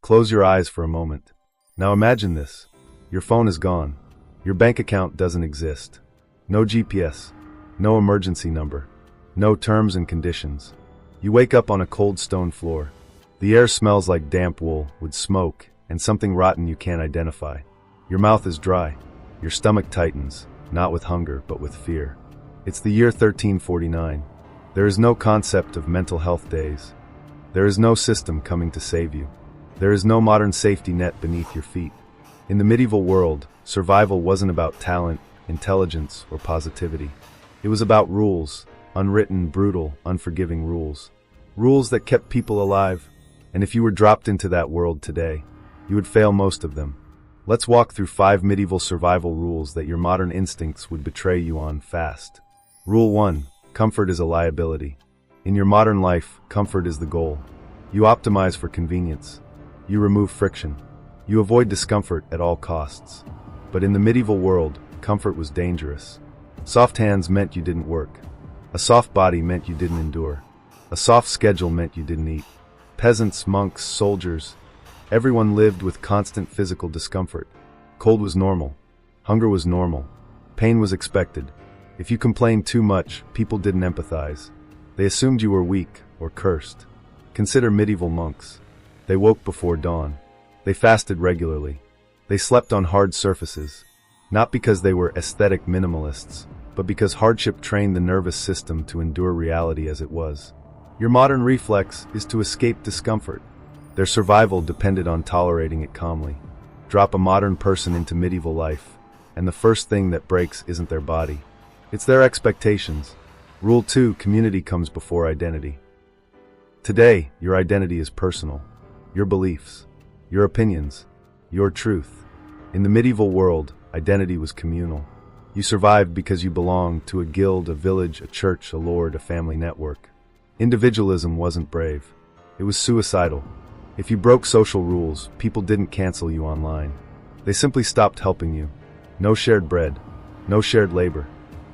Close your eyes for a moment. Now imagine this. Your phone is gone. Your bank account doesn't exist. No GPS. No emergency number. No terms and conditions. You wake up on a cold stone floor. The air smells like damp wool with smoke and something rotten you can't identify. Your mouth is dry. Your stomach tightens, not with hunger, but with fear. It's the year 1349. There is no concept of mental health days. There is no system coming to save you. There is no modern safety net beneath your feet. In the medieval world, survival wasn't about talent, intelligence, or positivity. It was about rules, unwritten, brutal, unforgiving rules. Rules that kept people alive. And if you were dropped into that world today, you would fail most of them. Let's walk through 5 medieval survival rules that your modern instincts would betray you on fast. Rule 1. Comfort is a liability. In your modern life, comfort is the goal. You optimize for convenience. You remove friction. You avoid discomfort at all costs. But in the medieval world, comfort was dangerous. Soft hands meant you didn't work. A soft body meant you didn't endure. A soft schedule meant you didn't eat. Peasants, monks, soldiers, everyone lived with constant physical discomfort. Cold was normal. Hunger was normal. Pain was expected. If you complained too much, people didn't empathize. They assumed you were weak or cursed. Consider medieval monks. They woke before dawn. They fasted regularly. They slept on hard surfaces, not because they were aesthetic minimalists, but because hardship trained the nervous system to endure reality as it was. Your modern reflex is to escape discomfort. Their survival depended on tolerating it calmly. Drop a modern person into medieval life, and the first thing that breaks isn't their body. It's their expectations. Rule 2, community comes before identity. Today, your identity is personal. Your beliefs, your opinions, your truth. In the medieval world, identity was communal. You survived because you belonged to a guild, a village, a church, a lord, a family network. Individualism wasn't brave. It was suicidal. If you broke social rules, people didn't cancel you online. They simply stopped helping you. No shared bread. No shared labor.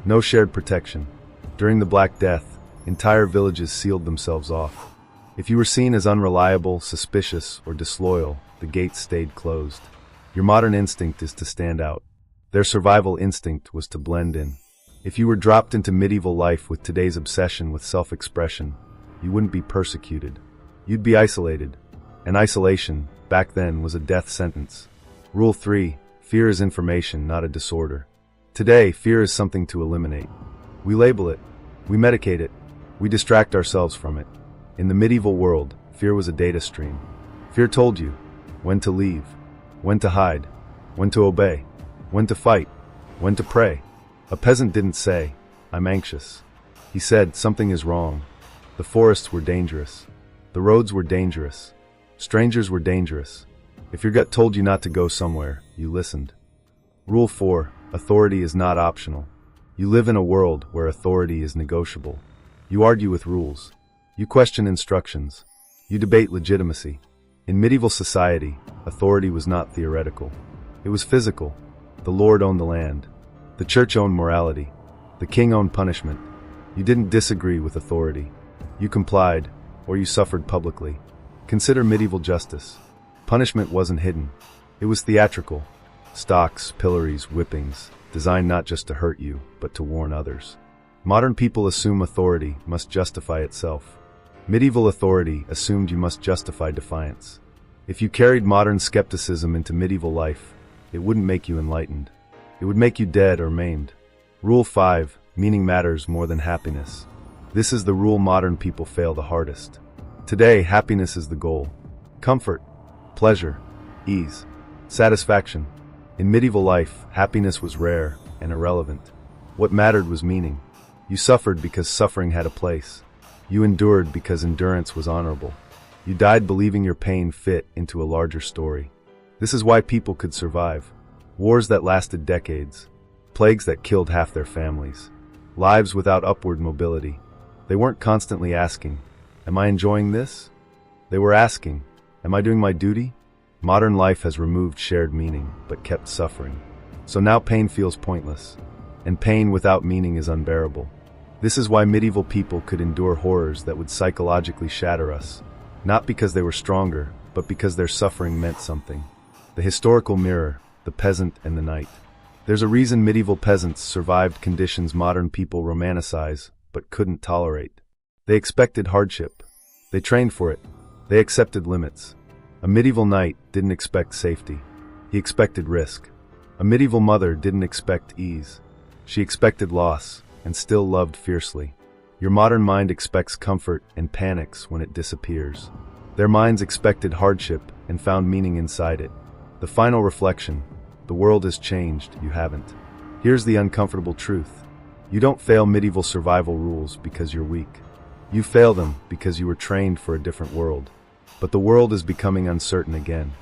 No shared protection. During the Black Death, entire villages sealed themselves off. If you were seen as unreliable, suspicious, or disloyal, the gates stayed closed. Your modern instinct is to stand out. Their survival instinct was to blend in. If you were dropped into medieval life with today's obsession with self-expression, you wouldn't be persecuted. You'd be isolated. And isolation, back then, was a death sentence. Rule 3. Fear is information, not a disorder. Today, fear is something to eliminate. We label it. We medicate it. We distract ourselves from it. In the medieval world, fear was a data stream. Fear told you when to leave, when to hide, when to obey, when to fight, when to pray. A peasant didn't say, "I'm anxious." He said, "Something is wrong." The forests were dangerous. The roads were dangerous. Strangers were dangerous. If your gut told you not to go somewhere, you listened. Rule 4. Authority is not optional. You live in a world where authority is negotiable. You argue with rules. You question instructions. You debate legitimacy. In medieval society, authority was not theoretical. It was physical. The Lord owned the land. The church owned morality. The king owned punishment. You didn't disagree with authority. You complied, or you suffered publicly. Consider medieval justice. Punishment wasn't hidden. It was theatrical. Stocks, pillories, whippings, designed not just to hurt you, but to warn others. Modern people assume authority must justify itself. Medieval authority assumed you must justify defiance. If you carried modern skepticism into medieval life, it wouldn't make you enlightened. It would make you dead or maimed. Rule 5. Meaning matters more than happiness. This is the rule modern people fail the hardest. Today, happiness is the goal. Comfort, pleasure, ease, satisfaction. In medieval life, happiness was rare and irrelevant. What mattered was meaning. You suffered because suffering had a place. You endured because endurance was honorable. You died believing your pain fit into a larger story. This is why people could survive. Wars that lasted decades. Plagues that killed half their families. Lives without upward mobility. They weren't constantly asking, "Am I enjoying this?" They were asking, "Am I doing my duty?" Modern life has removed shared meaning, but kept suffering. So now pain feels pointless. And pain without meaning is unbearable. This is why medieval people could endure horrors that would psychologically shatter us. Not because they were stronger, but because their suffering meant something. The historical mirror, the peasant and the knight. There's a reason medieval peasants survived conditions modern people romanticize, but couldn't tolerate. They expected hardship. They trained for it. They accepted limits. A medieval knight didn't expect safety. He expected risk. A medieval mother didn't expect ease. She expected loss, and still loved fiercely. Your modern mind expects comfort and panics when it disappears. Their minds expected hardship and found meaning inside it. The final reflection: the world has changed, you haven't. Here's the uncomfortable truth. You don't fail medieval survival rules because you're weak. You fail them because you were trained for a different world. But the world is becoming uncertain again.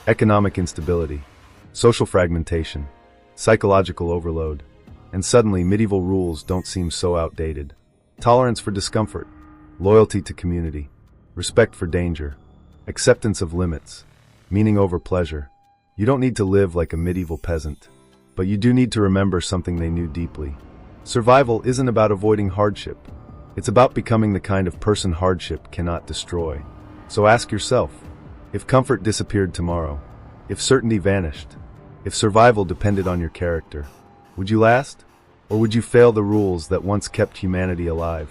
Economic instability, social fragmentation, psychological overload, and suddenly medieval rules don't seem so outdated. Tolerance for discomfort, loyalty to community, respect for danger, acceptance of limits, meaning over pleasure. You don't need to live like a medieval peasant, but you do need to remember something they knew deeply. Survival isn't about avoiding hardship. It's about becoming the kind of person hardship cannot destroy. So ask yourself, if comfort disappeared tomorrow, if certainty vanished, if survival depended on your character, would you last? Or would you fail the rules that once kept humanity alive?